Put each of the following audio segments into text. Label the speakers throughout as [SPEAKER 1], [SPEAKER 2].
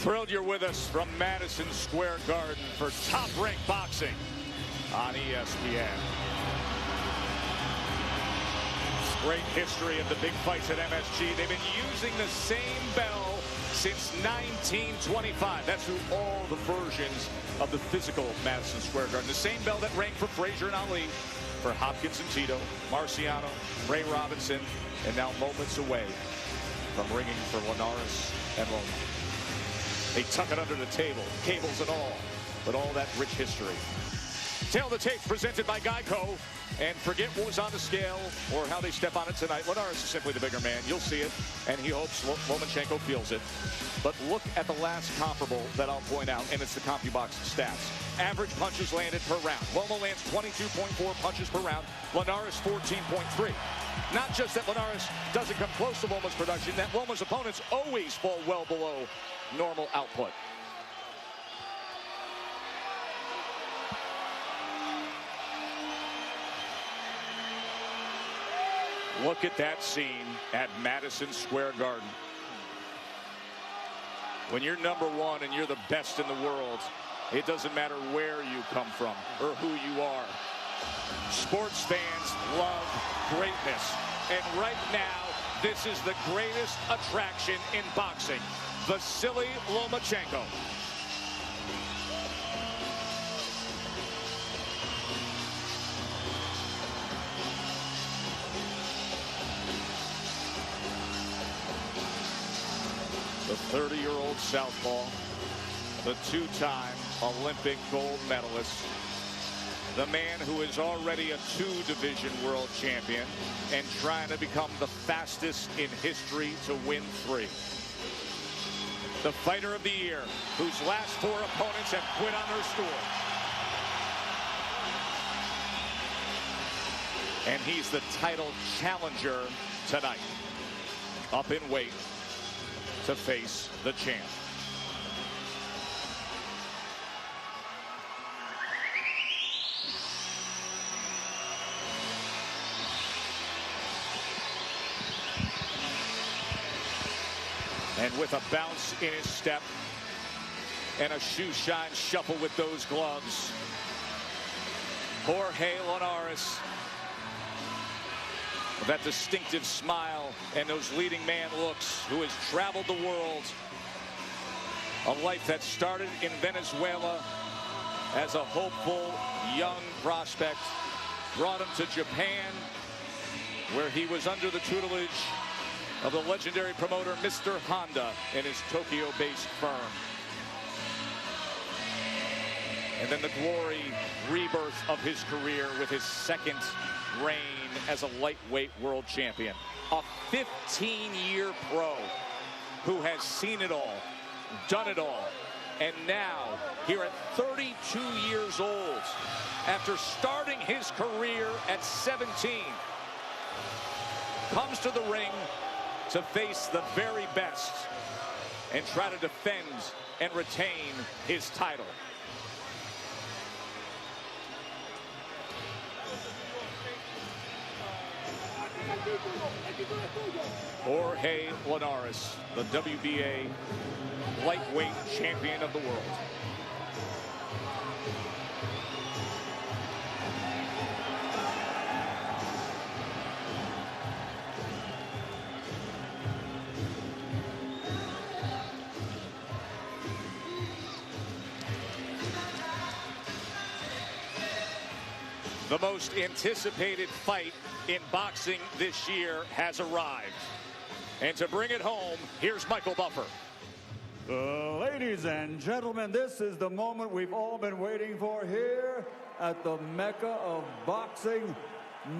[SPEAKER 1] Thrilled you're with us from Madison Square Garden for Top Rank Boxing on ESPN. Great history of the big fights at MSG. They've been using the same bell since 1925. That's through all the versions of the physical Madison Square Garden. The same bell that rang for Frazier and Ali, for Hopkins and Tito, Marciano, Ray Robinson, and now moments away from ringing for Linares and Loma. They tuck it under the table, cables and all, but all that rich history. Tail of the tape presented by Geico. And forget what was on the scale or how they step on it tonight. Linares is simply the bigger man. You'll see it, and he hopes Lomachenko feels it. But look at the last comparable that I'll point out, and it's the CompuBox stats. Average punches landed per round. Loma lands 22.4 punches per round. Linares 14.3. Not just that Linares doesn't come close to Loma's production, that Loma's opponents always fall well below normal output. Look at that scene at Madison Square Garden. When you're number one and you're the best in the world, it doesn't matter where you come from or who you are. Sports fans love greatness. And right now, this is the greatest attraction in boxing. Vasyl Lomachenko. The 30-year-old southpaw, the two-time Olympic gold medalist, the man who is already a two-division world champion and trying to become the fastest in history to win 3. The fighter of the year, whose last 4 opponents have quit on their stool. And he's the title challenger tonight, up in weight to face the champ. And with a bounce in his step and a shoe shine shuffle with those gloves, Jorge Linares, that distinctive smile and those leading man looks, who has traveled the world, a life that started in Venezuela as a hopeful young prospect, brought him to Japan, where he was under the tutelage of the legendary promoter Mr. Honda and his Tokyo-based firm. And then the glory rebirth of his career with his second reign as a lightweight world champion. A 15-year pro who has seen it all, done it all, and now, here at 32 years old, after starting his career at 17, comes to the ring to face the very best and try to defend and retain his title. Jorge Linares, the WBA lightweight champion of the world. The most anticipated fight in boxing this year has arrived. And to bring it home, here's Michael Buffer.
[SPEAKER 2] Ladies and gentlemen, this is the moment we've all been waiting for here at the Mecca of boxing,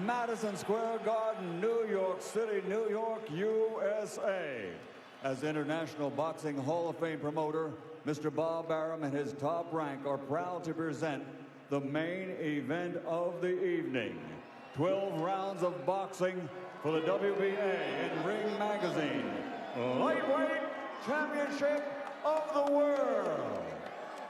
[SPEAKER 2] Madison Square Garden, New York City, New York, USA. As International Boxing Hall of Fame promoter, Mr. Bob Arum and his Top Rank are proud to present the main event of the evening. 12 rounds of boxing for the WBA and Ring Magazine Lightweight Championship of the World.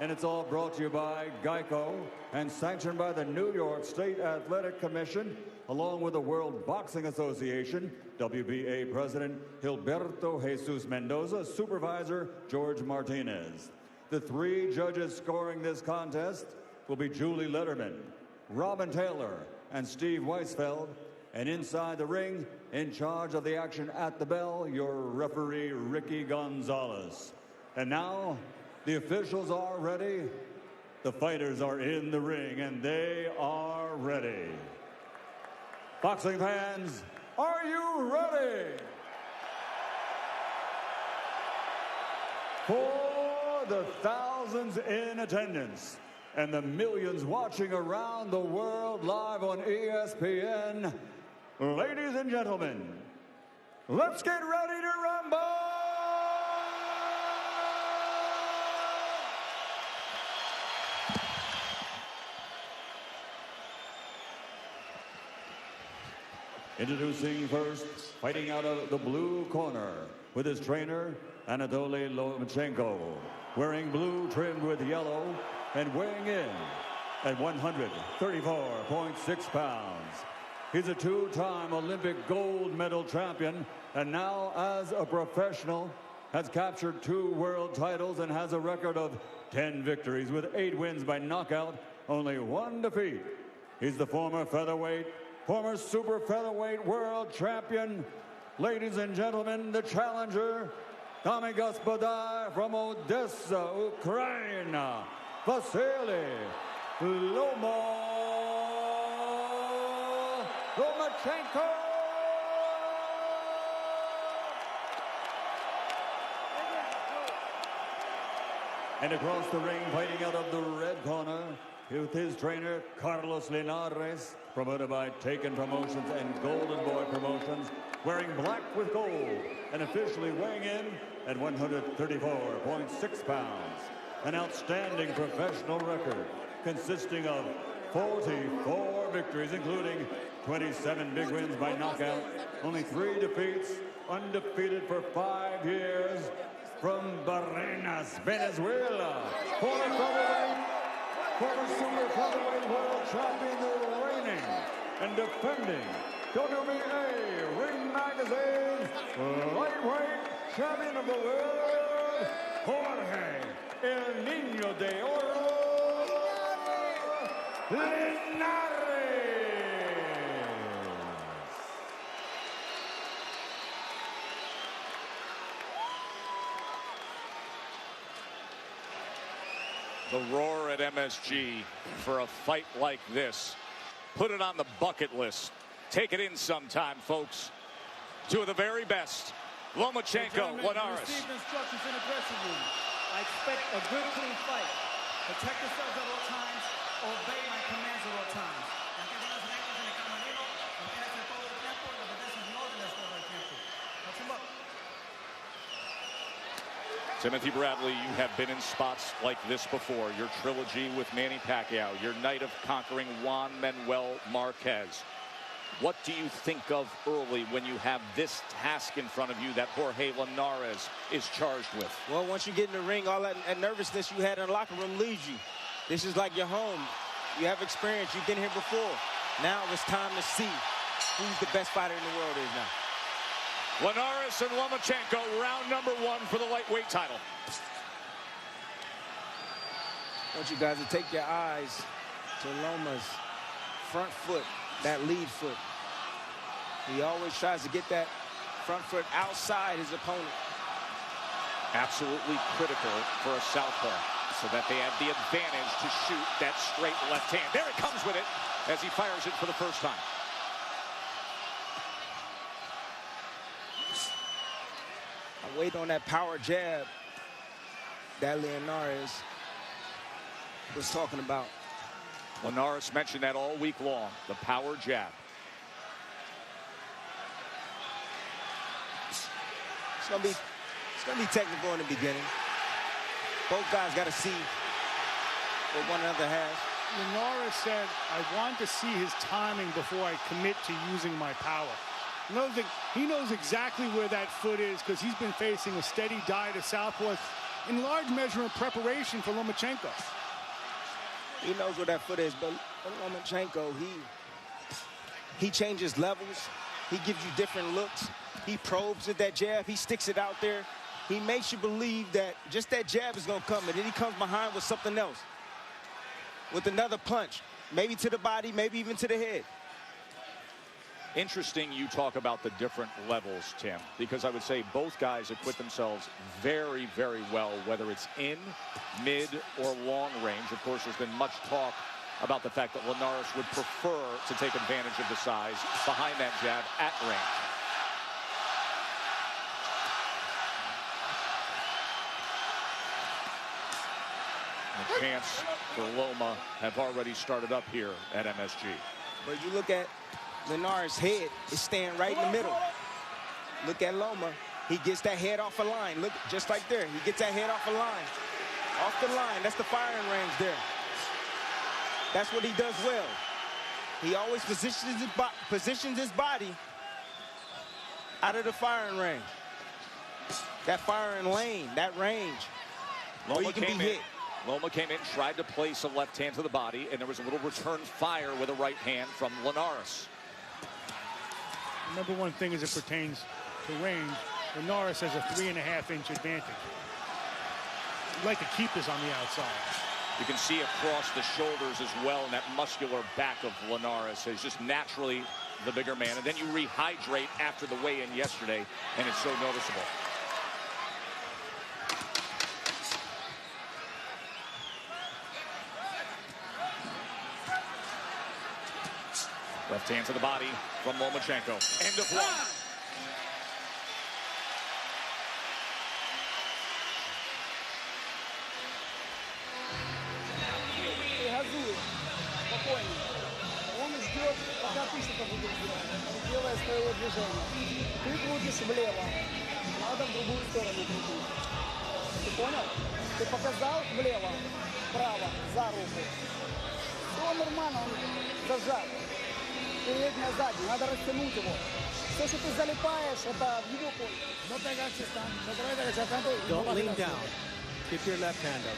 [SPEAKER 2] And it's all brought to you by Geico and sanctioned by the New York State Athletic Commission, along with the World Boxing Association, WBA President Gilberto Jesus Mendoza, Supervisor George Martinez. The three judges scoring this contest will be Julie Letterman, Robin Taylor, and Steve Weisfeld. And inside the ring, in charge of the action at the bell, your referee, Ricky Gonzalez. And now, the officials are ready. The fighters are in the ring, and they are ready. Boxing fans, are you ready? For the thousands in attendance and the millions watching around the world live on ESPN, ladies and gentlemen, let's get ready to rumble! Introducing first, fighting out of the blue corner with his trainer, Vasyl Lomachenko, wearing blue trimmed with yellow and weighing in at 134.6 pounds. He's a two-time Olympic gold medal champion, and now as a professional has captured 2 world titles and has a record of 10 victories with 8 wins by knockout, only 1 defeat. He's the former super featherweight world champion. Ladies and gentlemen, the challenger, Dami Gospoda from Odessa, Ukraine, Vasyl Lomachenko. And across the ring, fighting out of the red corner, with his trainer, Jorge Linares, promoted by Taken Promotions and Golden Boy Promotions, wearing black with gold and officially weighing in at 134.6 pounds. An outstanding professional record consisting of 44 victories, including 27 big wins by knockout, only 3 defeats, undefeated for 5 years. From Barrenas, Venezuela, former super featherweight world champion, the reigning and defending WBA Ring Magazine lightweight champion of the world, Jorge El Niño de Oro Linares.
[SPEAKER 1] The roar at MSG for a fight like this. Put it on the bucket list. Take it in sometime, folks. 2 of the very best. Lomachenko, Linares.
[SPEAKER 3] Received instructions in the dressing room. I expect a good, clean fight. Protect yourselves at all times. Obey my commands at all times. Touch him up.
[SPEAKER 1] Timothy Bradley, you have been in spots like this before. Your trilogy with Manny Pacquiao, your night of conquering Juan Manuel Marquez. What do you think of early when you have this task in front of you that Jorge Linares is charged with?
[SPEAKER 4] Well, once you get in the ring, all that nervousness you had in the locker room leaves you. This is like your home. You have experience. You've been here before. Now it's time to see who's the best fighter in the world is now.
[SPEAKER 1] Linares and Lomachenko, round number 1 for the lightweight title.
[SPEAKER 4] I want you guys to take your eyes to Loma's front foot, that lead foot. He always tries to get that front foot outside his opponent.
[SPEAKER 1] Absolutely critical for a southpaw, so that they have the advantage to shoot that straight left hand. There it comes with it as he fires it for the first time.
[SPEAKER 4] I wait on that power jab that Linares was talking about.
[SPEAKER 1] Linares mentioned that all week long, the power jab.
[SPEAKER 4] It's gonna be technical in the beginning. Both guys got to see what one another has.
[SPEAKER 5] Linares said, I want to see his timing before I commit to using my power. He knows exactly where that foot is because he's been facing a steady diet of southpaws in large measure in preparation for Lomachenko.
[SPEAKER 4] He knows where that foot is, but Lomachenko, he changes levels. He gives you different looks. He probes with that jab. He sticks it out there. He makes you believe that just that jab is going to come, and then he comes behind with something else, with another punch, maybe to the body, maybe even to the head.
[SPEAKER 1] Interesting you talk about the different levels, Tim, because I would say both guys acquit themselves very, very well, whether it's in, mid, or long range. Of course, there's been much talk about the fact that Linares would prefer to take advantage of the size behind that jab at range. The chance for Loma have already started up here at MSG.
[SPEAKER 4] But you look at Linares' head is staying right in the middle. Look at Loma. He gets that head off a line. Look, just like there. He gets that head off a line. Off the line. That's the firing range there. That's what he does well. He always positions his body out of the firing range. That firing lane, that range.
[SPEAKER 1] Loma came in. Loma came in, tried to place a left hand to the body, and there was a little return fire with a right hand from Linares.
[SPEAKER 5] Number one thing as it pertains to range, Linares has a 3.5-inch advantage. You'd like to keep this on the outside.
[SPEAKER 1] You can see across the shoulders as well, and that muscular back of Linares is just naturally the bigger man. And then you rehydrate after the weigh-in yesterday, and it's so noticeable. Left hand to the body from Lomachenko. End of one.
[SPEAKER 6] Он ждет, пока ты что-то будешь делать, делая своего движения. Ты крутишь влево, надо в другую сторону крутить. Ты понял? Ты показал влево, вправо, за руку. Все нормально, он зажат. Передняя, задняя, надо растянуть его. Все, что ты залипаешь, это в его пользу.
[SPEAKER 7] Don't lean down. Keep your left hand up.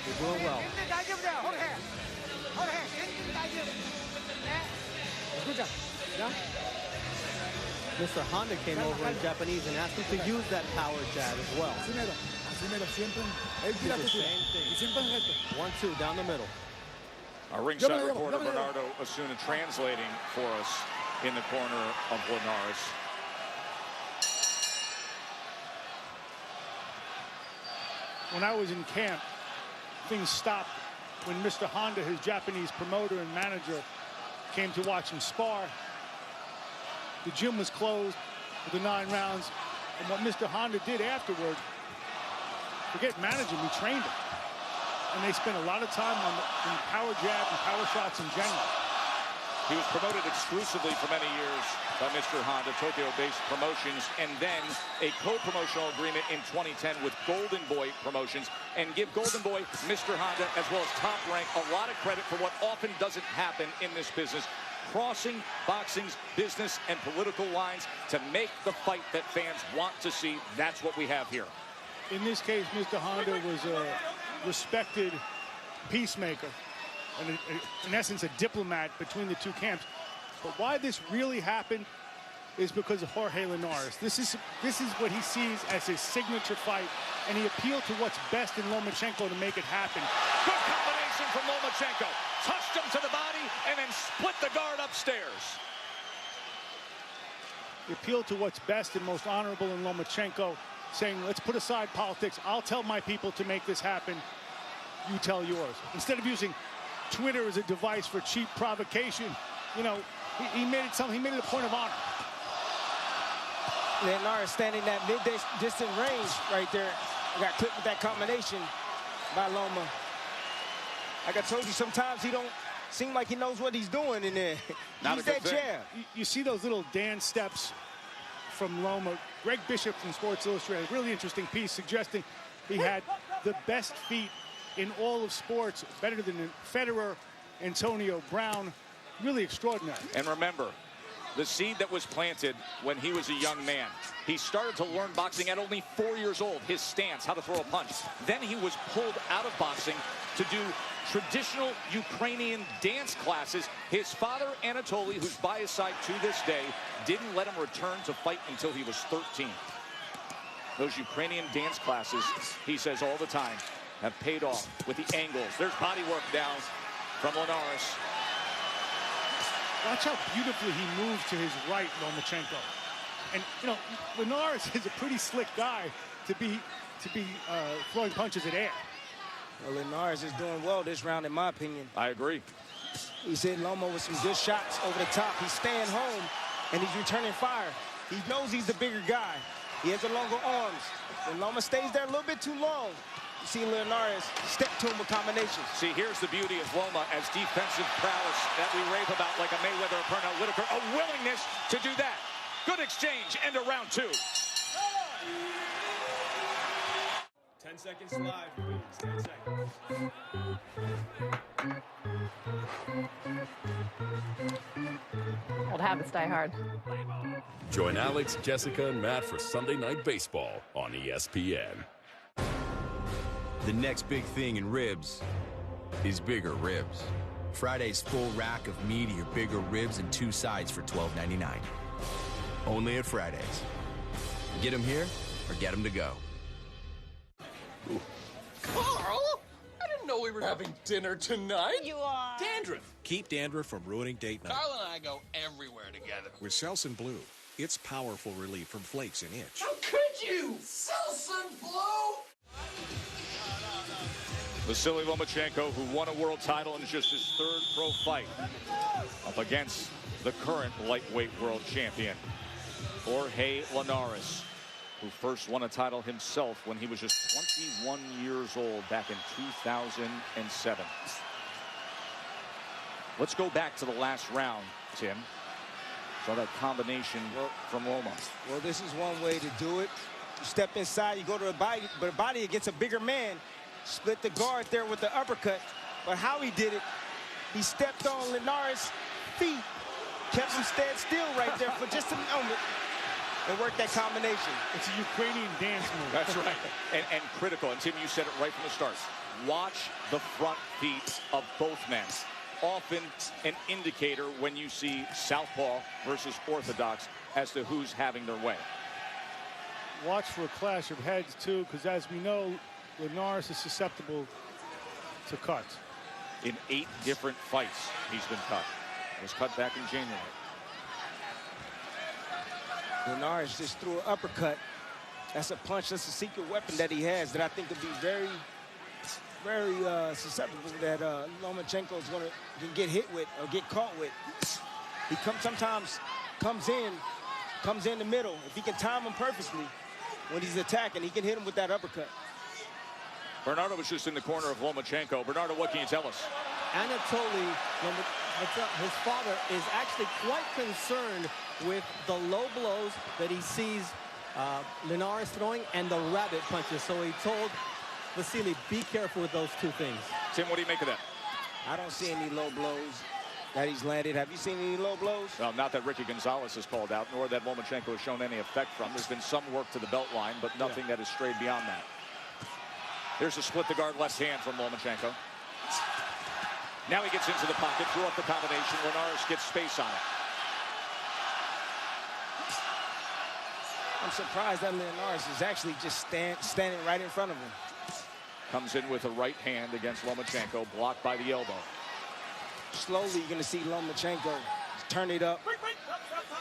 [SPEAKER 7] You're doing well. Mr. Honda came over in Japanese and asked him to use that power jab as well. Do the same thing. 1-2 down the middle.
[SPEAKER 1] Our ringside reporter Bernardo Osuna translating for us in the corner of Linares.
[SPEAKER 5] When I was in camp, things stopped when Mr. Honda, his Japanese promoter and manager, came to watch him spar. The gym was closed for the 9 rounds. And what Mr. Honda did afterward, forget managing, we trained him. And they spent a lot of time on the power jab and power shots in general.
[SPEAKER 1] He was promoted exclusively for many years by Mr. Honda, Tokyo-based promotions, and then a co-promotional agreement in 2010 with Golden Boy Promotions. And give Golden Boy, Mr. Honda, as well as Top Rank, a lot of credit for what often doesn't happen in this business. Crossing boxing's business and political lines to make the fight that fans want to see. That's what we have here.
[SPEAKER 5] In this case, Mr. Honda was a respected peacemaker. And in essence, a diplomat between the two camps. But why this really happened is because of Jorge Linares. This is what he sees as his signature fight, and he appealed to what's best in Lomachenko to make it happen.
[SPEAKER 1] Good combination from Lomachenko. Touched him to the body and then split the guard upstairs.
[SPEAKER 5] He appealed to what's best and most honorable in Lomachenko, saying, let's put aside politics. I'll tell my people to make this happen. You tell yours. Instead of using Twitter as a device for cheap provocation, you know, he made it something. He made it a point of honor.
[SPEAKER 4] Linares standing that mid-distant range right there. I got clipped with that combination by Loma. Like I told you, sometimes he don't seem like he knows what he's doing in there. Use that jab.
[SPEAKER 5] You see those little dance steps from Loma. Greg Bishop from Sports Illustrated, a really interesting piece suggesting he had the best feet in all of sports, better than Federer, Antonio Brown. Really extraordinary.
[SPEAKER 1] And remember, The seed that was planted when he was a young man. He started to learn boxing at only 4 years old, his stance, how to throw a punch. Then he was pulled out of boxing to do traditional Ukrainian dance classes. His father, Anatoly, who's by his side to this day, didn't let him return to fight until he was 13. Those Ukrainian dance classes, he says all the time, have paid off with the angles. There's body work down from Linares.
[SPEAKER 5] Watch how beautifully he moves to his right, Lomachenko. And, you know, Linares is a pretty slick guy to be throwing punches at air.
[SPEAKER 4] Well, Linares is doing well this round, in my opinion.
[SPEAKER 1] I agree.
[SPEAKER 4] He's hitting Loma with some good shots over the top. He's staying home, and he's returning fire. He knows he's the bigger guy. He has the longer arms. When Loma stays there a little bit too long, you see Linares step to him with combinations.
[SPEAKER 1] See, here's the beauty of Loma as defensive prowess that we rave about, like a Mayweather or Pernell Whitaker. A willingness to do that. Good exchange, end of round 2.
[SPEAKER 8] 10 seconds live, please. 10 seconds.
[SPEAKER 9] Old habits die hard.
[SPEAKER 10] Join Alex, Jessica, and Matt for Sunday Night Baseball on ESPN.
[SPEAKER 11] The next big thing in ribs is bigger ribs. Friday's full rack of meatier, bigger ribs and 2 sides for $12.99. Only at Fridays. Get them here or get them to go.
[SPEAKER 12] Carl? I didn't know we were having dinner tonight.
[SPEAKER 13] You are.
[SPEAKER 12] Dandruff.
[SPEAKER 14] Keep dandruff from ruining date night.
[SPEAKER 12] Carl and I go everywhere together.
[SPEAKER 14] With Selsun Blue, it's powerful relief from flakes and itch.
[SPEAKER 12] How could you? Selsun Blue?
[SPEAKER 1] Vasyl Lomachenko, who won a world title in just his 3rd pro fight, up against the current lightweight world champion, Jorge Linares, who first won a title himself when he was just 21 years old back in 2007. Let's go back to the last round, Tim. Saw that combination from Loma.
[SPEAKER 4] Well, this is one way to do it. You step inside, you go to the body, but a body against a bigger man. Split the guard there with the uppercut. But how he did it, he stepped on Linares' feet, kept him stand still right there for just a moment, and worked that combination.
[SPEAKER 5] It's a Ukrainian dance move.
[SPEAKER 1] That's right. And critical. And Tim, you said it right from the start. Watch the front feet of both men. Often an indicator when you see southpaw versus orthodox as to who's having their way.
[SPEAKER 5] Watch for a clash of heads, too, because as we know, Linares is susceptible to cuts.
[SPEAKER 1] In 8 different fights, he's been cut. He was cut back in January.
[SPEAKER 4] Linares just threw an uppercut. That's a punch. That's a secret weapon that he has that I think could be very, very susceptible that Lomachenko is going to get hit with or get caught with. He sometimes comes in the middle. If he can time him perfectly when he's attacking, he can hit him with that uppercut.
[SPEAKER 1] Bernardo was just in the corner of Lomachenko. Bernardo, what can you tell us?
[SPEAKER 7] Anatoly, his father, is actually quite concerned with the low blows that he sees Linares throwing and the rabbit punches. So he told Vasyl, be careful with those 2 things.
[SPEAKER 1] Tim, what do you make of that?
[SPEAKER 4] I don't see any low blows that he's landed. Have you seen any low blows?
[SPEAKER 1] Well, not that Ricky Gonzalez has called out, nor that Lomachenko has shown any effect from. There's been some work to the belt line, but nothing that has strayed beyond that. Here's a split the guard left hand from Lomachenko. Now he gets into the pocket, threw up the combination. Linares gets space on it.
[SPEAKER 4] I'm surprised that Linares is actually just standing right in front of him.
[SPEAKER 1] Comes in with a right hand against Lomachenko, blocked by the elbow.
[SPEAKER 4] Slowly, you're going to see Lomachenko turn it up,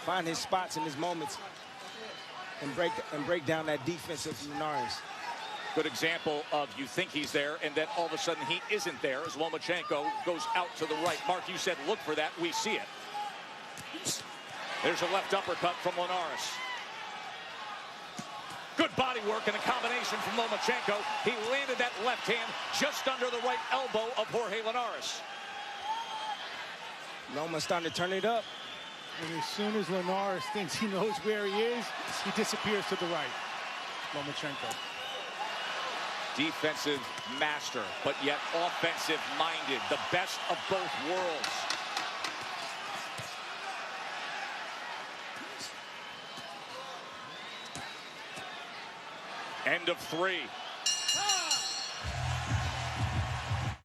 [SPEAKER 4] find his spots in his moments, and break down that defense of Linares.
[SPEAKER 1] Good example of you think he's there, and then all of a sudden he isn't there as Lomachenko goes out to the right. Mark, you said look for that. We see it. There's a left uppercut from Linares. Good body work and a combination from Lomachenko. He landed that left hand just under the right elbow of Jorge Linares.
[SPEAKER 4] Loma's starting to turn it up.
[SPEAKER 5] And as soon as Linares thinks he knows where he is, he disappears to the right. Lomachenko.
[SPEAKER 1] Defensive master, but yet offensive-minded. The best of both worlds. End of 3.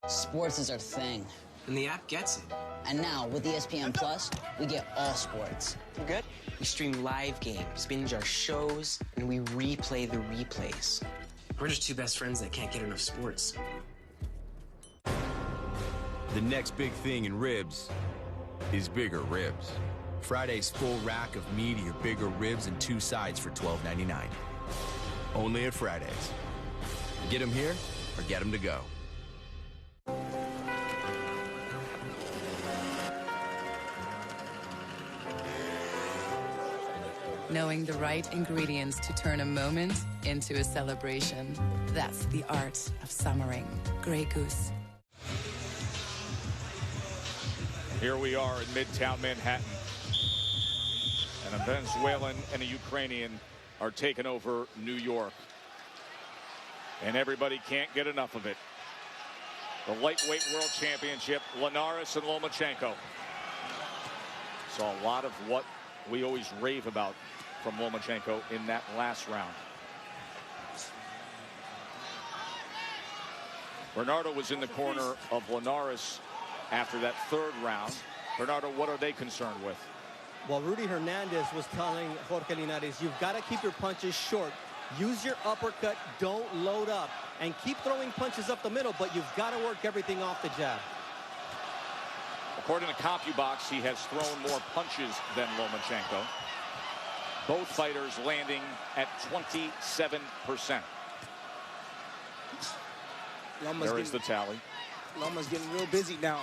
[SPEAKER 9] Sports is our thing.
[SPEAKER 13] And the app gets it.
[SPEAKER 9] And now, with ESPN Plus, we get all sports.
[SPEAKER 13] You good? We stream live games, binge our shows, and we replay the replays. We're just two best friends that can't get enough sports.
[SPEAKER 11] The next big thing in ribs is bigger ribs. Friday's full rack of meatier, bigger ribs and 2 sides for $12.99. Only at Fridays. Get them here or get them to go.
[SPEAKER 15] Knowing the right ingredients to turn a moment into a celebration. That's the art of summering. Grey Goose.
[SPEAKER 1] Here we are in Midtown Manhattan. And a Venezuelan and a Ukrainian are taking over New York. And everybody can't get enough of it. The lightweight world championship, Linares and Lomachenko. Saw a lot of what we always rave about from Lomachenko in that last round. Bernardo was in the corner of Linares after that 3rd round. Bernardo, what are they concerned with?
[SPEAKER 7] Well, Rudy Hernandez was telling Jorge Linares, you've got to keep your punches short. Use your uppercut, don't load up, and keep throwing punches up the middle, but you've got to work everything off the jab.
[SPEAKER 1] According to CompuBox, he has thrown more punches than Lomachenko. Both fighters landing at 27%. There is the tally.
[SPEAKER 4] Loma's getting real busy now,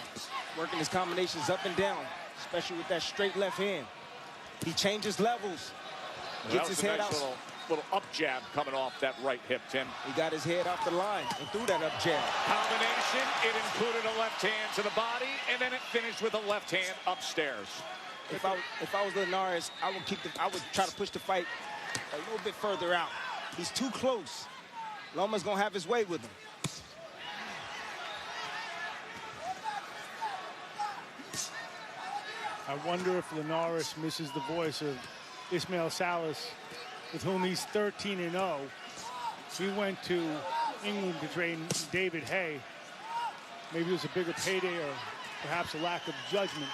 [SPEAKER 4] working his combinations up and down, especially with that straight left hand. He changes levels, gets his head out.
[SPEAKER 1] Little up jab coming off that right hip, Tim.
[SPEAKER 4] He got his head off the line and threw that up jab.
[SPEAKER 1] Combination, it included a left hand to the body, and then it finished with a left hand upstairs.
[SPEAKER 4] If I was Linares, I would try to push the fight a little bit further out. He's too close. Loma's gonna have his way with him.
[SPEAKER 5] I wonder if Linares misses the voice of Ismael Salas, with whom he's 13-0. He went to England to train David Hay. Maybe it was a bigger payday or perhaps a lack of judgment.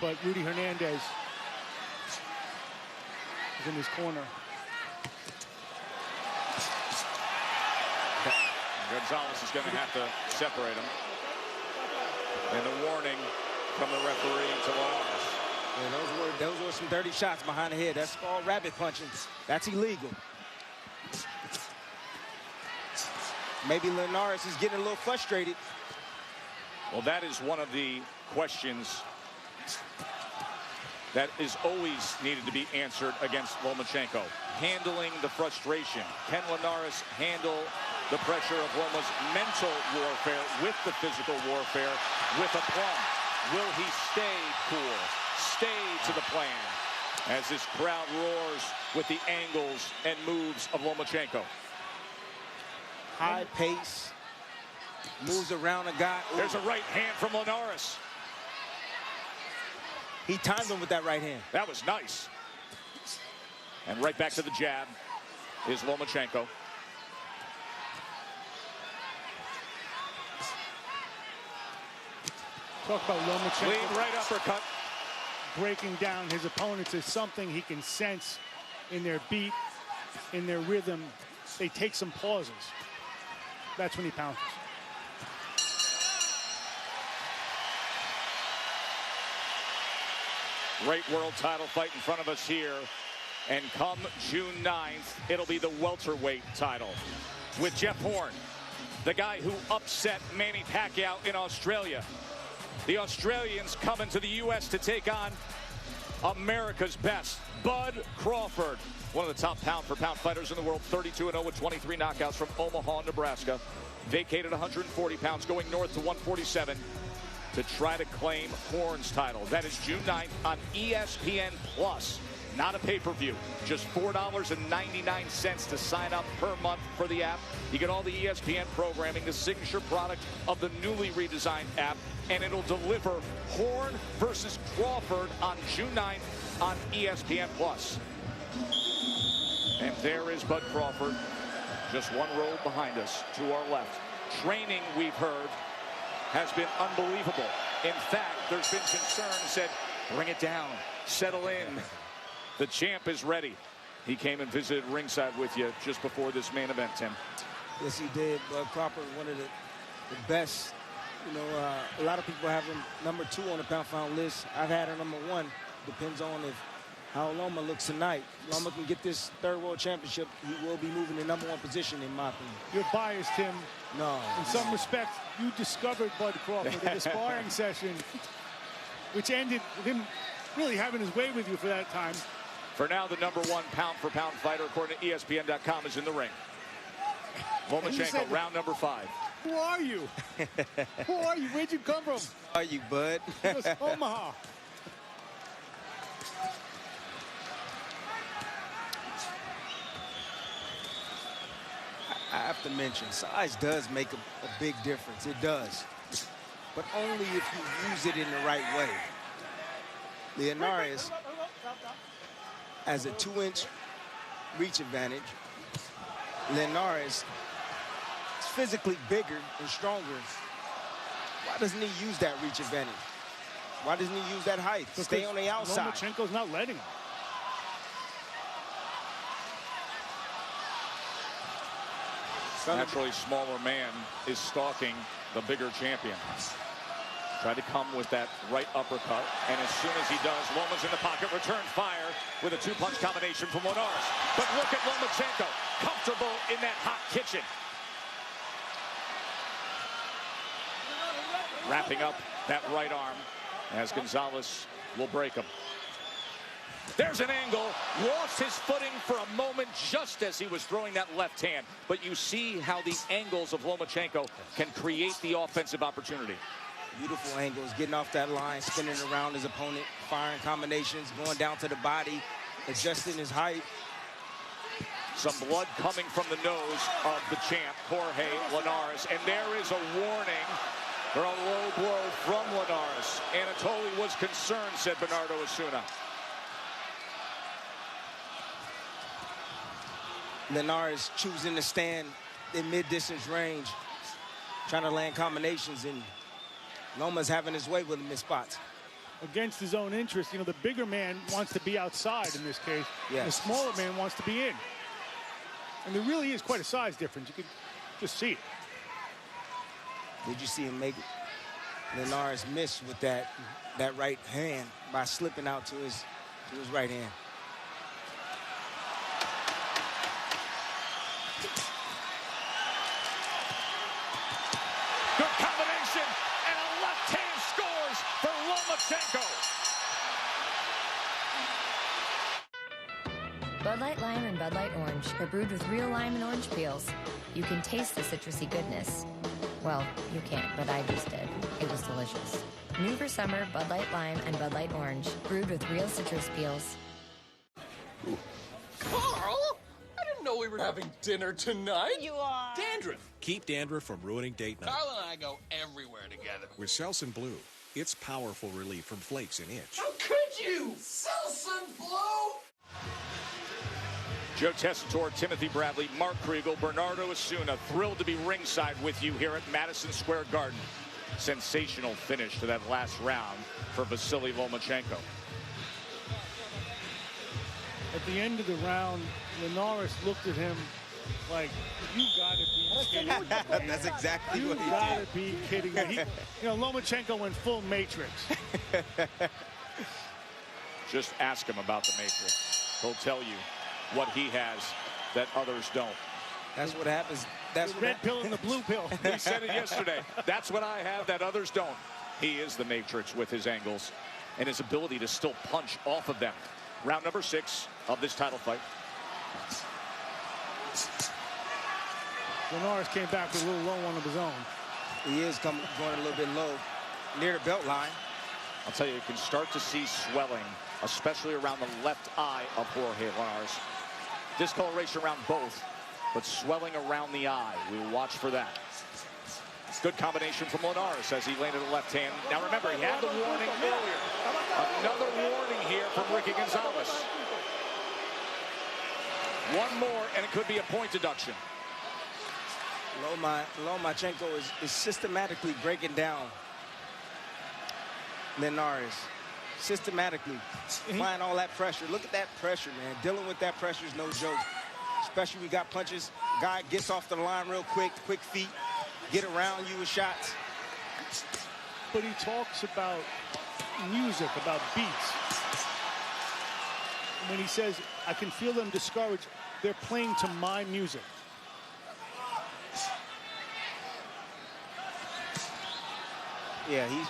[SPEAKER 5] But Rudy Hernandez is in his corner.
[SPEAKER 1] Gonzalez is going to have to separate him. And the warning from the referee to Linares.
[SPEAKER 4] Yeah, those were some dirty shots behind the head. That's called rabbit punching. That's illegal. Maybe Linares is getting a little frustrated.
[SPEAKER 1] Well, that is one of the questions that is always needed to be answered against Lomachenko. Handling the frustration. Can Linares handle the pressure of Loma's mental warfare with the physical warfare with aplomb? Will he stay cool, stay to the plan as this crowd roars with the angles and moves of Lomachenko?
[SPEAKER 4] High pace, moves around a guy. Ooh.
[SPEAKER 1] There's a right hand from Linares.
[SPEAKER 4] He timed him with that right hand.
[SPEAKER 1] That was nice. And right back to the jab is Lomachenko.
[SPEAKER 5] Talk about Lomachenko.
[SPEAKER 1] Lead right uppercut.
[SPEAKER 5] Breaking down his opponents is something he can sense in their beat, in their rhythm. They take some pauses. That's when he pounces.
[SPEAKER 1] Great world title fight in front of us here. And come June 9th, it'll be the welterweight title with Jeff Horn, the guy who upset Manny Pacquiao in Australia. The Australians coming to the U.S. to take on America's best, Bud Crawford, one of the top pound-for-pound fighters in the world, 32-0 with 23 knockouts from Omaha, Nebraska. Vacated 140 pounds, going north to 147 to try to claim Horn's title. That is June 9th on ESPN Plus. Not a pay-per-view, just $4.99 to sign up per month for the app. You get all the ESPN programming, the signature product of the newly redesigned app, and it'll deliver Horn versus Crawford on June 9th on ESPN Plus. And there is Bud Crawford, just one row behind us to our left. Training, we've heard, has been unbelievable. In fact, there's been concern said, bring it down, settle in. The champ is ready. He came and visited ringside with you just before this main event, Tim.
[SPEAKER 4] Yes, he did. Bud Crawford, one of the best. You know, a lot of people have him number 2 on the pound-for-pound list. I've had him number 1. Depends on how Loma looks tonight. Loma can get this 3rd World Championship, he will be moving the number 1 position, in my opinion.
[SPEAKER 5] You're biased, Tim.
[SPEAKER 4] No.
[SPEAKER 5] In some respects, you discovered Bud Crawford in the sparring session, which ended with him really having his way with you for that time.
[SPEAKER 1] For now, the number 1 pound-for-pound fighter, according to ESPN.com, is in the ring. Lomachenko, round number 5.
[SPEAKER 5] Who are you? Who are you? Where'd you come from?
[SPEAKER 4] Who are you, Bud?
[SPEAKER 5] It was Omaha.
[SPEAKER 4] I have to mention, size does make a big difference. It does. But only if you use it in the right way. Linares has a 2-inch reach advantage. Linares is physically bigger and stronger. Why doesn't he use that reach advantage? Why doesn't he use that height?
[SPEAKER 5] Because
[SPEAKER 4] stay on the outside.
[SPEAKER 5] Lomachenko's not letting him.
[SPEAKER 1] Naturally smaller man is stalking the bigger champion. Tried to come with that right uppercut, and as soon as he does, Loma's in the pocket, return fire with a 2-punch combination from Linares. But look at Lomachenko, comfortable in that hot kitchen. Wrapping up that right arm as Gonzalez will break him. There's an angle, lost his footing for a moment just as he was throwing that left hand. But you see how the angles of Lomachenko can create the offensive opportunity.
[SPEAKER 4] Beautiful angles, getting off that line, spinning around his opponent, firing combinations, going down to the body, adjusting his height.
[SPEAKER 1] Some blood coming from the nose of the champ, Jorge Linares. And there is a warning for a low blow from Linares. Anatoly was concerned, said Bernardo Osuna.
[SPEAKER 4] Linares choosing to stand in mid-distance range, trying to land combinations, and Loma's having his way with him in spots.
[SPEAKER 5] Against his own interest, you know, the bigger man wants to be outside in this case. Yes. The smaller man wants to be in. And there really is quite a size difference. You can just see it.
[SPEAKER 4] Did you see him make Linares miss with that right hand by slipping out to his right hand?
[SPEAKER 1] Good combination, and a left hand scores for Lomachenko.
[SPEAKER 16] Bud Light Lime and Bud Light Orange are brewed with real lime and orange peels. You can taste the citrusy goodness. Well, you can't, but I just did. It was delicious. New for summer, Bud Light Lime and Bud Light Orange, brewed with real citrus peels.
[SPEAKER 12] Carl, I didn't know we were having dinner tonight.
[SPEAKER 17] You are.
[SPEAKER 14] Dandruff. Keep dandruff from ruining date night.
[SPEAKER 12] Carl and I go everywhere together.
[SPEAKER 14] With Selsun Blue, it's powerful relief from flakes and itch.
[SPEAKER 12] How could you? Selsun Blue!
[SPEAKER 1] Joe Tessitore, Timothy Bradley, Mark Kriegel, Bernardo Osuna, thrilled to be ringside with you here at Madison Square Garden. Sensational finish to that last round for Vasyl Lomachenko.
[SPEAKER 5] At the end of the round, Linares looked at him like, you gotta be kidding me.
[SPEAKER 4] That's exactly what he did.
[SPEAKER 5] You gotta be kidding me. You know, Lomachenko went full Matrix.
[SPEAKER 1] Just ask him about the Matrix. He'll tell you what he has that others don't.
[SPEAKER 4] That's what happens. That's
[SPEAKER 5] the red pill and the blue pill.
[SPEAKER 1] He said it yesterday. That's what I have that others don't. He is the Matrix with his angles and his ability to still punch off of them. Round number 6 of this title fight.
[SPEAKER 5] Linares came back with a little low one of his own.
[SPEAKER 4] He is going a little bit low near the belt line.
[SPEAKER 1] I'll tell you, you can start to see swelling, especially around the left eye of Jorge Linares. Discoloration around both, but swelling around the eye. We will watch for that. Good combination from Linares as he landed the left hand. Now remember, he had the warning earlier. Another warning here from Ricky Gonzalez. One more, and it could be a point deduction.
[SPEAKER 4] Lomachenko is systematically breaking down Linares. Systematically applying all that pressure. Look at that pressure, man. Dealing with that pressure is no joke. Especially we got punches. Guy gets off the line real quick feet, get around you with shots.
[SPEAKER 5] But he talks about music, about beats. When he says, I can feel them discouraged, they're playing to my music.
[SPEAKER 4] Yeah, he's...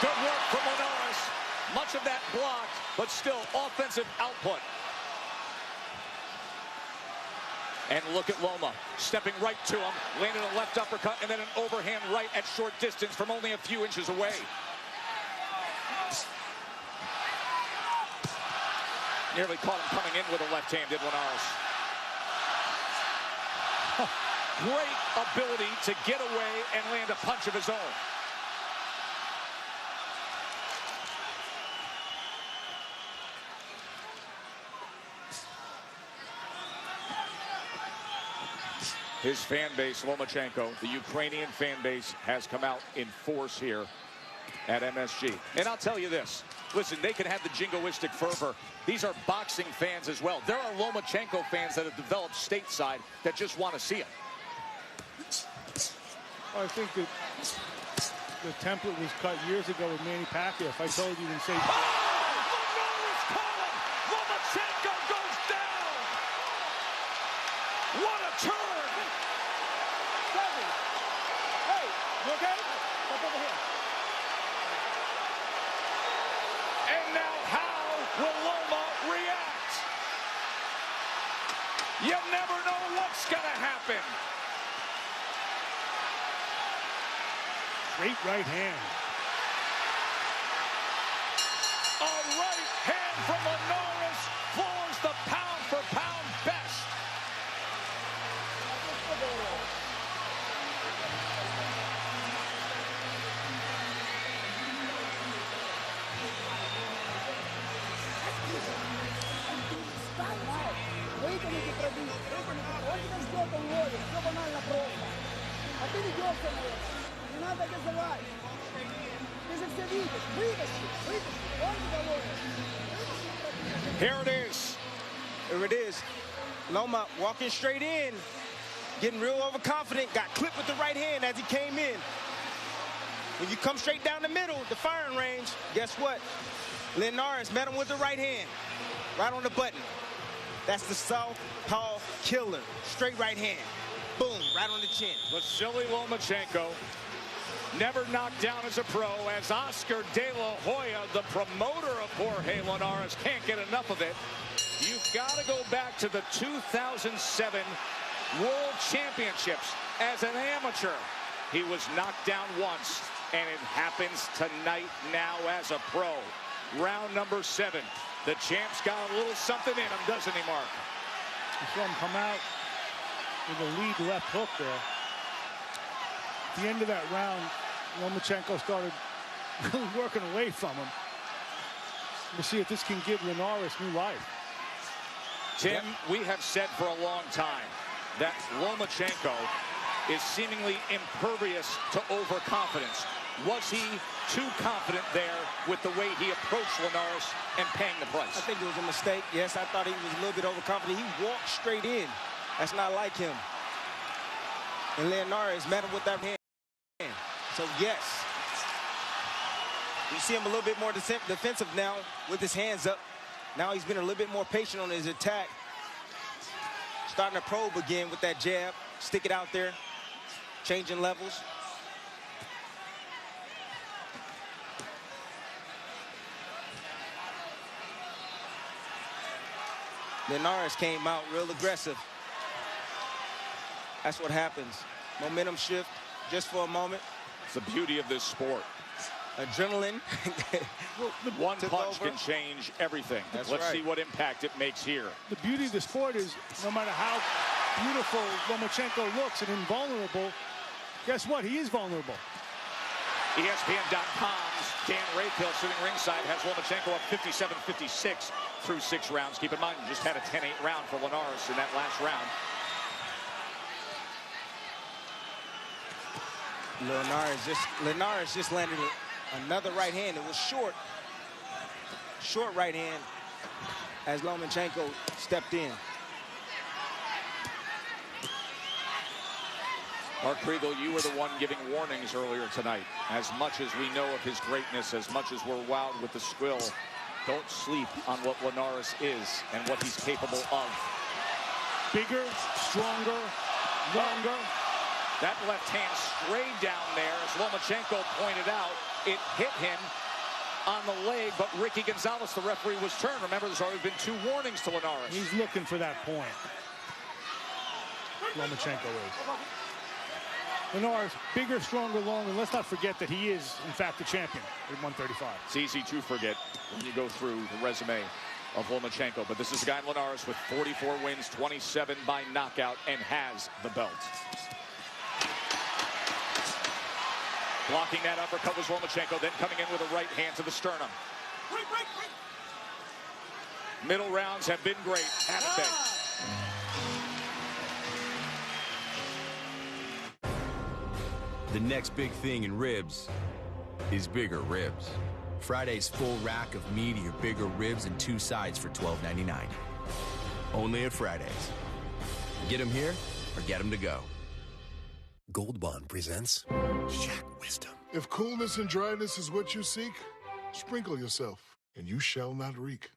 [SPEAKER 1] Good work from Linares. Much of that blocked, but still offensive output. And look at Loma, stepping right to him, landing a left uppercut, and then an overhand right at short distance from only a few inches away. Nearly caught him coming in with a left hand, did Linares. Great ability to get away and land a punch of his own. His fan base, Lomachenko, the Ukrainian fan base, has come out in force here at MSG. And I'll tell you this. Listen, they can have the jingoistic fervor. These are boxing fans as well. There are Lomachenko fans that have developed stateside that just want to see him.
[SPEAKER 5] I think that the template was cut years ago with Manny Pacquiao. If I told you and say...
[SPEAKER 1] Lomachenko goes down! What a turn!
[SPEAKER 6] Hey, you okay? Step over here.
[SPEAKER 1] And now how will Loma react? You never know what's going to happen.
[SPEAKER 5] Great right hand.
[SPEAKER 1] A right hand from Linares floors the pound-for-pound best.
[SPEAKER 6] Вытяните пробить, вытяните. Он тебя ждет, он ловит. Все банально просто. А ты ведешься на это. Не надо газовать. Ты же все видишь. Вытащи, вытащи. Он тебя ловит.
[SPEAKER 1] Here it is.
[SPEAKER 4] Here it is. Loma walking straight in. Getting real overconfident. Got clipped with the right hand as he came in. When you come straight down the middle, the firing range, guess what? Linares met him with the right hand. Right on the button. That's the southpaw killer. Straight right hand. Boom, right on the chin.
[SPEAKER 1] Vasyl Lomachenko, never knocked down as a pro, as Oscar De La Hoya, the promoter of Jorge Linares, can't get enough of it. You've got to go back to the 2007 World Championships as an amateur. He was knocked down once, and it happens tonight now as a pro. Round number 7. The champ's got a little something in him, doesn't he, Mark?
[SPEAKER 5] You saw him come out with a lead left hook there. At the end of that round, Lomachenko started really working away from him. We'll see if this can give Linares new life.
[SPEAKER 1] Tim, we have said for a long time that Lomachenko is seemingly impervious to overconfidence. Was he too confident there with the way he approached Linares and paying the price?
[SPEAKER 4] I think it was a mistake. Yes, I thought he was a little bit overconfident. He walked straight in. That's not like him. And Linares met him with that hand. So, yes. You see him a little bit more defensive now with his hands up. Now he's been a little bit more patient on his attack. Starting to probe again with that jab. Stick it out there. Changing levels. Linares came out real aggressive. That's what happens. Momentum shift just for a moment.
[SPEAKER 1] It's the beauty of this sport.
[SPEAKER 4] Adrenaline.
[SPEAKER 1] One punch can change everything.
[SPEAKER 4] That's
[SPEAKER 1] Let's
[SPEAKER 4] right.
[SPEAKER 1] see what impact it makes here.
[SPEAKER 5] The beauty of the sport is no matter how beautiful Lomachenko looks and invulnerable, guess what? He is vulnerable.
[SPEAKER 1] ESPN.com's Dan Rayfield sitting ringside has Lomachenko up 57-56 through 6 rounds. Keep in mind, you just had a 10-8 round for Linares in that last round.
[SPEAKER 4] Linares just landed another right hand. It was short right hand as Lomachenko stepped in.
[SPEAKER 1] Mark Kriegel, you were the one giving warnings earlier tonight. As much as we know of his greatness, as much as we're wowed with the skill, don't sleep on what Linares is and what he's capable of.
[SPEAKER 5] Bigger, stronger, longer.
[SPEAKER 1] That left hand strayed down there, as Lomachenko pointed out. It hit him on the leg, but Ricky Gonzalez, the referee, was turned. Remember, there's already been 2 warnings to Linares.
[SPEAKER 5] He's looking for that point. Lomachenko is. Linares, bigger, stronger, longer. Let's not forget that he is, in fact, the champion at 135.
[SPEAKER 1] It's easy to forget when you go through the resume of Lomachenko, but this is a guy in Linares with 44 wins, 27 by knockout, and has the belt. Blocking that uppercut was Lomachenko, then coming in with a right hand to the sternum. Middle rounds have been great, haven't they?
[SPEAKER 11] The next big thing in ribs is bigger ribs. Friday's full rack of meatier, bigger ribs and 2 sides for $12.99. Only at Fridays. Get them here or get them to go.
[SPEAKER 17] Gold Bond presents Shack Wisdom.
[SPEAKER 18] If coolness and dryness is what you seek, sprinkle yourself, and you shall not reek.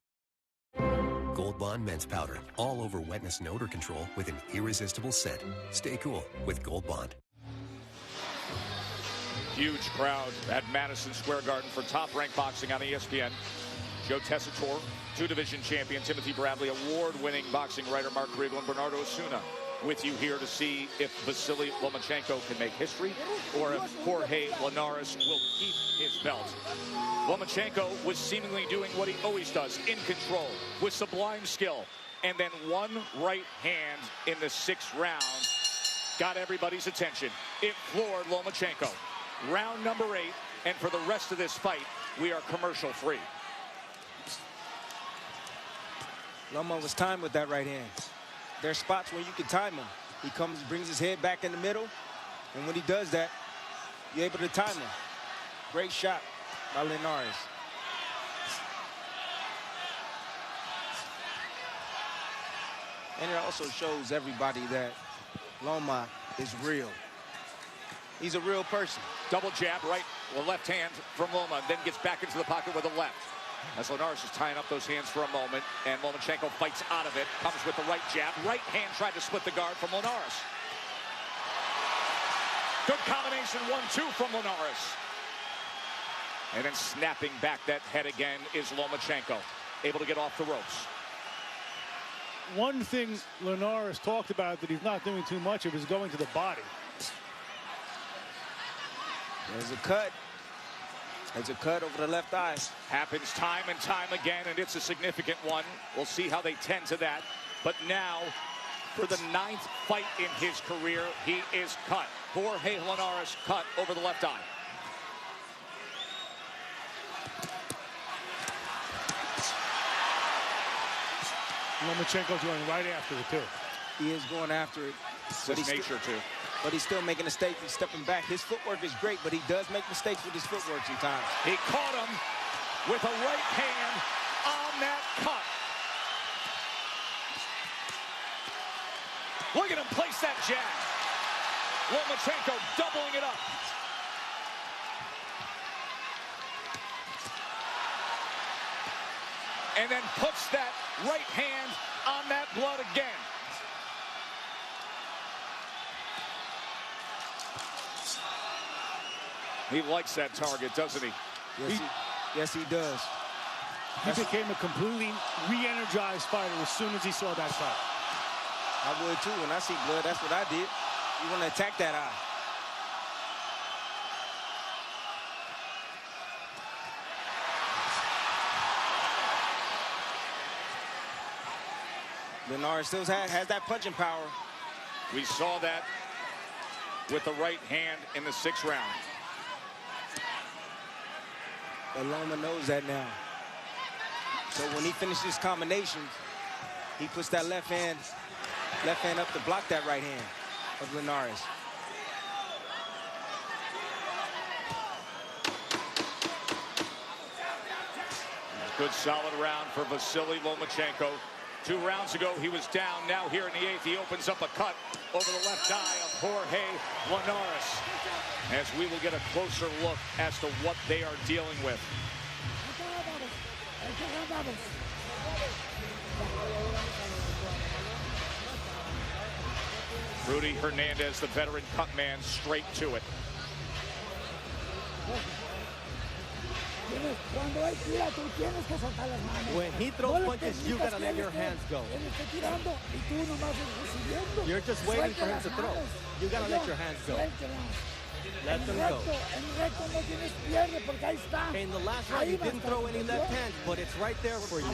[SPEAKER 17] Gold Bond Men's Powder. All over wetness and odor control with an irresistible scent. Stay cool with Gold Bond.
[SPEAKER 1] Huge crowd at Madison Square Garden for Top Rank Boxing on ESPN. Joe Tessitore, 2-division champion, Timothy Bradley, award-winning boxing writer Mark Kriegel, and Bernardo Osuna with you here to see if Vasyl Lomachenko can make history or if Jorge Linares will keep his belt. Lomachenko was seemingly doing what he always does, in control, with sublime skill. And then one right hand in the 6th round got everybody's attention. It floored Lomachenko. Round number 8, and for the rest of this fight, we are commercial free.
[SPEAKER 4] Loma was timed with that right hand. There's spots where you can time him. He comes, brings his head back in the middle, and when he does that, you're able to time him. Great shot by Linares. And it also shows everybody that Loma is real. He's a real person.
[SPEAKER 1] Double jab, right or left hand from Loma, then gets back into the pocket with a left. As Linares is tying up those hands for a moment, and Lomachenko fights out of it, comes with the right jab. Right hand tried to split the guard from Linares. Good combination, 1-2 from Linares. And then snapping back that head again is Lomachenko, able to get off the ropes.
[SPEAKER 5] One thing Linares talked about that he's not doing too much of is going to the body.
[SPEAKER 4] There's a cut. There's a cut over the left eye.
[SPEAKER 1] Happens time and time again, and it's a significant one. We'll see how they tend to that. But now, for the 9th fight in his career, he is cut. Jorge Linares cut over the left eye.
[SPEAKER 5] Lomachenko's going right after it, too.
[SPEAKER 4] He is going after it.
[SPEAKER 1] It's his nature, too.
[SPEAKER 4] But he's still making mistakes. He's stepping back. His footwork is great, but he does make mistakes with his footwork sometimes.
[SPEAKER 1] He caught him with a right hand on that cut. Look at him place that jab. Lomachenko doubling it up. And then puts that right hand on that blood again. He likes that target, doesn't he?
[SPEAKER 4] Yes, he does.
[SPEAKER 5] He became a completely re-energized fighter as soon as he saw that fight.
[SPEAKER 4] I would too. When I see blood, that's what I did. You want to attack that eye. Linares still has that punching power.
[SPEAKER 1] We saw that with the right hand in the 6th round.
[SPEAKER 4] But Loma knows that now. So when he finishes combinations, he puts that left hand up to block that right hand of Linares.
[SPEAKER 1] Good solid round for Vasyl Lomachenko. 2 rounds ago, he was down. Now here in the 8th, he opens up a cut over the left eye of Jorge Linares. As we will get a closer look as to what they are dealing with. Rudy Hernandez, the veteran cut man, straight to it.
[SPEAKER 7] When he throws punches, you gotta let your hands go. You're just waiting for him to throw. You gotta let your hands go. Let them go. In the last round, you didn't throw any left hands, but it's right there for you.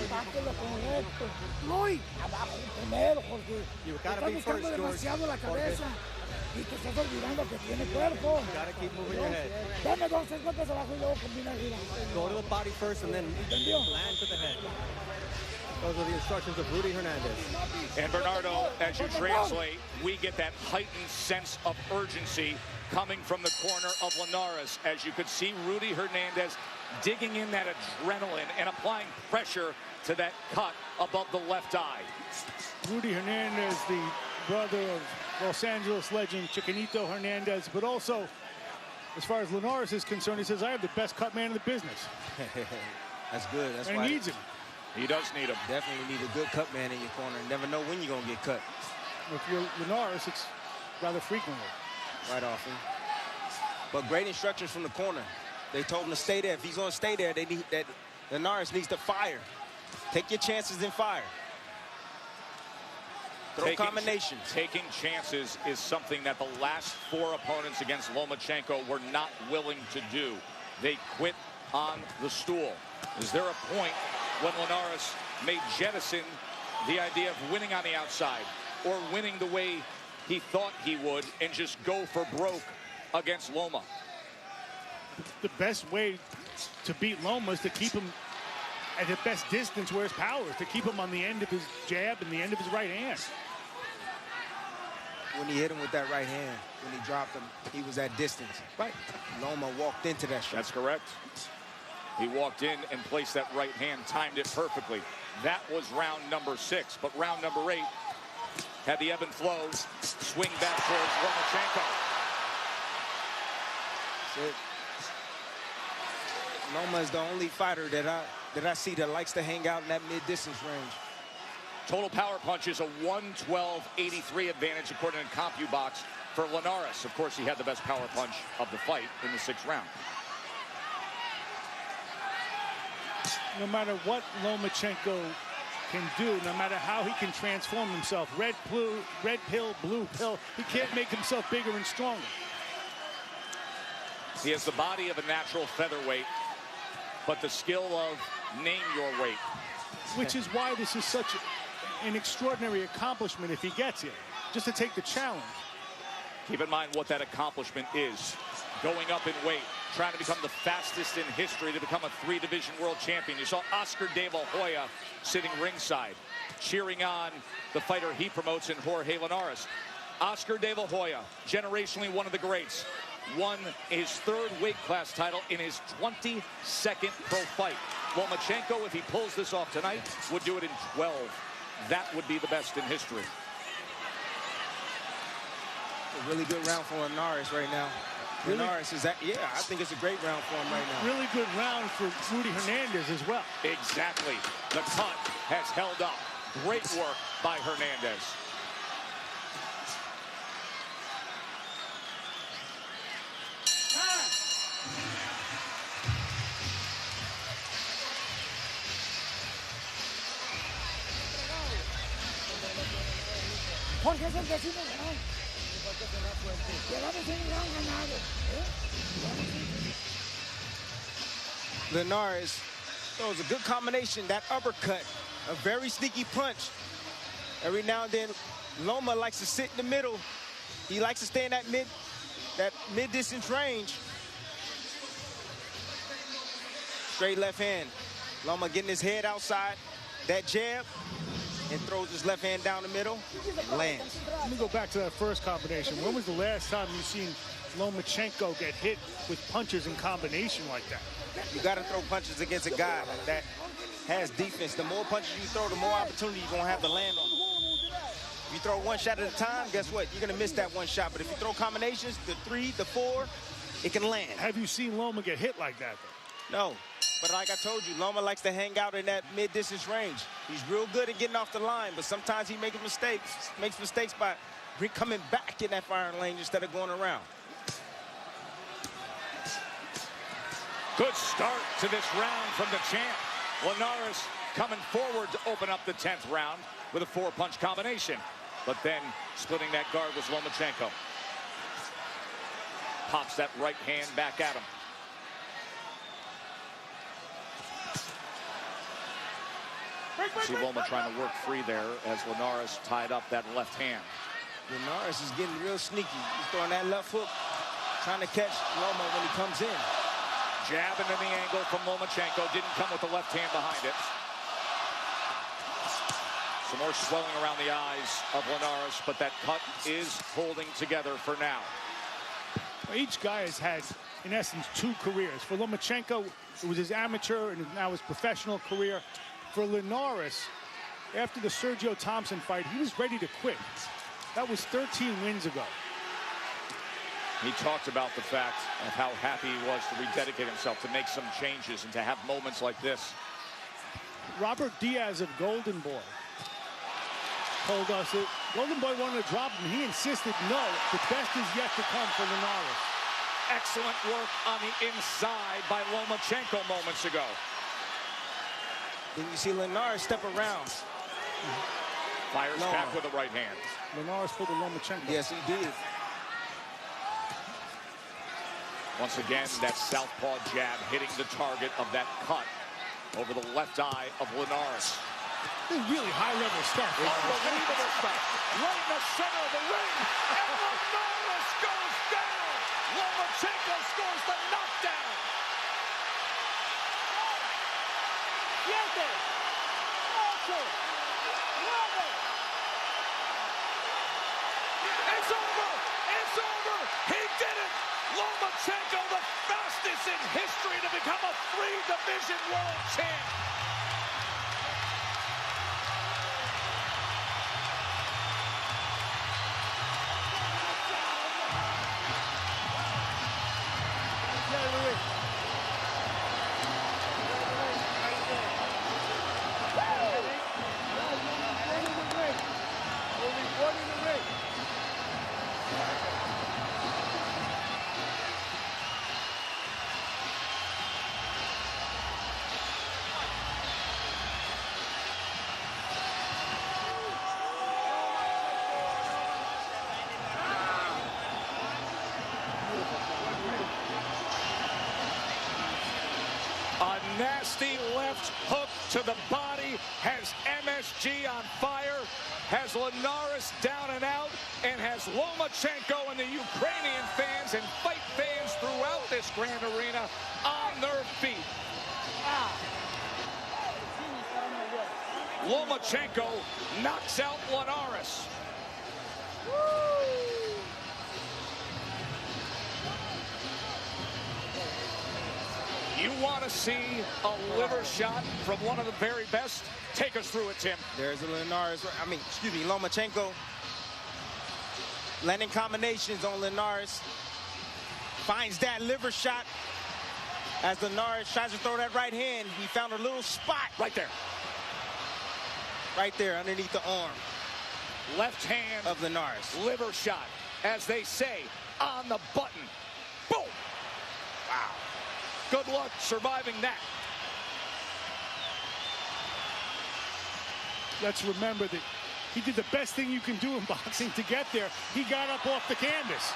[SPEAKER 7] You gotta be first, George. You gotta keep moving your head. Go to the body first and then land to the head. Those are the instructions of Rudy Hernandez.
[SPEAKER 1] And Bernardo, as you translate, we get that heightened sense of urgency coming from the corner of Linares. As you could see, Rudy Hernandez digging in that adrenaline and applying pressure to that cut above the left eye.
[SPEAKER 5] Rudy Hernandez, the brother of Los Angeles legend Chiquinito Hernandez, but also, as far as Linares is concerned, he says, I have the best cut man in the business.
[SPEAKER 4] That's good. That's
[SPEAKER 5] and
[SPEAKER 4] why
[SPEAKER 5] he needs him.
[SPEAKER 1] He does need him.
[SPEAKER 4] Definitely need a good cut man in your corner. You never know when you're going to get cut.
[SPEAKER 5] If you're Linares, it's rather frequently.
[SPEAKER 4] Right often. But great instructions from the corner. They told him to stay there. If he's going to stay there, they need that. Linares needs to fire. Take your chances and fire. Throw combinations.
[SPEAKER 1] Taking chances is something that the last 4 opponents against Lomachenko were not willing to do. They quit on the stool. Is there a point when Linares may jettison the idea of winning on the outside or winning the way he thought he would and just go for broke against Loma?
[SPEAKER 5] The best way to beat Loma is to keep him at the best distance where his power is, to keep him on the end of his jab and the end of his right hand.
[SPEAKER 4] When he hit him with that right hand, when he dropped him, he was at distance. Right. Loma walked into that shot.
[SPEAKER 1] That's correct. He walked in and placed that right hand, timed it perfectly. That was round number 6, but round number 8 had the ebb and flow, swing back towards Lomachenko.
[SPEAKER 4] Loma is the only fighter that I see that likes to hang out in that mid-distance range.
[SPEAKER 1] Total power punch is a 112.83 advantage according to CompuBox for Linares. Of course, he had the best power punch of the fight in the 6th round.
[SPEAKER 5] No matter what Lomachenko can do, no matter how he can transform himself, red pill, blue pill, he can't make himself bigger and stronger.
[SPEAKER 1] He has the body of a natural featherweight, but the skill of name your weight.
[SPEAKER 5] Which is why this is such an extraordinary accomplishment if he gets it, just to take the challenge.
[SPEAKER 1] Keep in mind what that accomplishment is. Going up in weight, trying to become the fastest in history to become a 3-division world champion. You saw Oscar De La Hoya sitting ringside, cheering on the fighter he promotes in Jorge Linares. Oscar De La Hoya, generationally one of the greats, won his 3rd weight class title in his 22nd pro fight. Lomachenko, if he pulls this off tonight, would do it in 12. That would be the best in history.
[SPEAKER 4] A really good round for Linares right now.
[SPEAKER 5] Really?
[SPEAKER 4] Linares is that, yeah, I think it's a great round for him right now.
[SPEAKER 5] Really good round for Rudy Hernandez as well.
[SPEAKER 1] Exactly. The cut has held up. Great work by Hernandez.
[SPEAKER 6] Jorge es el vecino ganado. Llevamos un gran ganado.
[SPEAKER 4] Linares throws a good combination, that uppercut, a very sneaky punch. Every now and then, Loma likes to sit in the middle. He likes to stay in that mid-distance range. Straight left hand. Loma getting his head outside. That jab. And throws his left hand down the middle and lands.
[SPEAKER 5] Let me go back to that first combination. When was the last time you've seen Lomachenko get hit with punches in combination like that?
[SPEAKER 4] You got to throw punches against a guy that has defense. The more punches you throw, the more opportunity you're going to have to land on them. If you throw one shot at a time, guess what? You're going to miss that one shot. But if you throw combinations, the 3, the 4, it can land.
[SPEAKER 5] Have you seen Loma get hit like that, though?
[SPEAKER 4] No. But like I told you, Loma likes to hang out in that mid-distance range. He's real good at getting off the line, but sometimes he makes mistakes by coming back in that firing lane instead of going around.
[SPEAKER 1] Good start to this round from the champ. Linares coming forward to open up the 10th round with a 4-punch combination. But then splitting that guard was Lomachenko. Pops that right hand back at him. See Loma trying to work free there as Linares tied up that left hand.
[SPEAKER 4] Linares is getting real sneaky. He's throwing that left hook, trying to catch Loma when he comes in.
[SPEAKER 1] Jab into the angle from Lomachenko. Didn't come with the left hand behind it. Some more swelling around the eyes of Linares, but that cut is holding together for now.
[SPEAKER 5] Each guy has had, in essence, 2 careers. For Lomachenko, it was his amateur and now his professional career. For Linares, after the Sergio Thompson fight, he was ready to quit. That was 13 wins ago.
[SPEAKER 1] He talked about the fact of how happy he was to rededicate himself, to make some changes, and to have moments like this.
[SPEAKER 5] Robert Diaz of Golden Boy told us that Golden Boy wanted to drop him. He insisted, no, the best is yet to come for Linares.
[SPEAKER 1] Excellent work on the inside by Lomachenko moments ago.
[SPEAKER 4] Then you see Linares step around.
[SPEAKER 1] Fires back with the right hand.
[SPEAKER 5] Linares pulled the Lomachenko.
[SPEAKER 4] Yes, he did.
[SPEAKER 1] Once again, that southpaw jab hitting the target of that cut over the left eye of Linares.
[SPEAKER 5] This is really high-level stuff.
[SPEAKER 1] Unbelievable stuff. Right in the center of the ring. And Linares goes down. Lomachenko scores the knockdown. It's over. It's over. He did it. Lomachenko, the fastest in history to become a 3-division world champ. A nasty left hook to the body has MSG on fire, has Linares down and out, and has Lomachenko and the Ukrainian fans and fight fans throughout this grand arena on their feet. Lomachenko knocks out Linares. You want to see a liver shot from one of the very best? Take us through it, Tim.
[SPEAKER 4] There's a Lomachenko landing combinations on Linares. Finds that liver shot as Linares tries to throw that right hand. He found a little spot.
[SPEAKER 1] Right there.
[SPEAKER 4] Right there underneath the arm.
[SPEAKER 1] Left hand
[SPEAKER 4] of Linares.
[SPEAKER 1] Liver shot, as they say, on the button. Boom. Wow. Good luck surviving that.
[SPEAKER 5] Let's remember that he did the best thing you can do in boxing to get there. He got up off the canvas.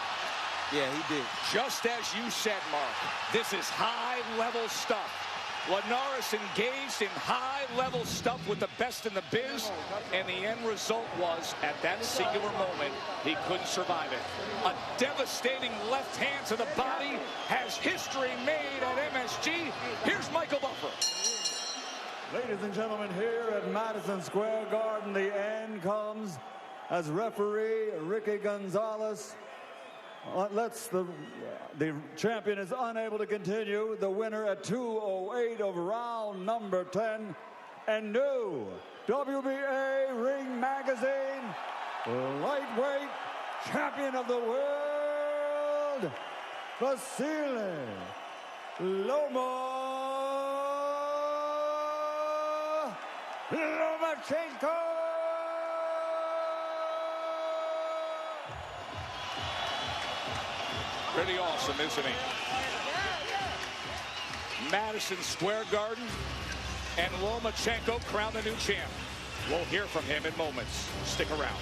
[SPEAKER 4] Yeah, he did.
[SPEAKER 1] Just as you said, Mark, this is high-level stuff. Linares engaged in high-level stuff with the best in the biz, and the end result was, at that singular moment, he couldn't survive it. A devastating left hand to the body has history made at MSG. Here's Michael Buffalo.
[SPEAKER 2] ladies and gentlemen, here at Madison Square Garden, the end comes as referee Ricky Gonzalez lets the champion is unable to continue. The winner at 2:08 of round number 10, and new WBA Ring Magazine lightweight champion of the world, Vasyl Lomachenko.
[SPEAKER 1] Pretty awesome, isn't he? Madison Square Garden, and Lomachenko crowned the new champ. We'll hear from him in moments. Stick around.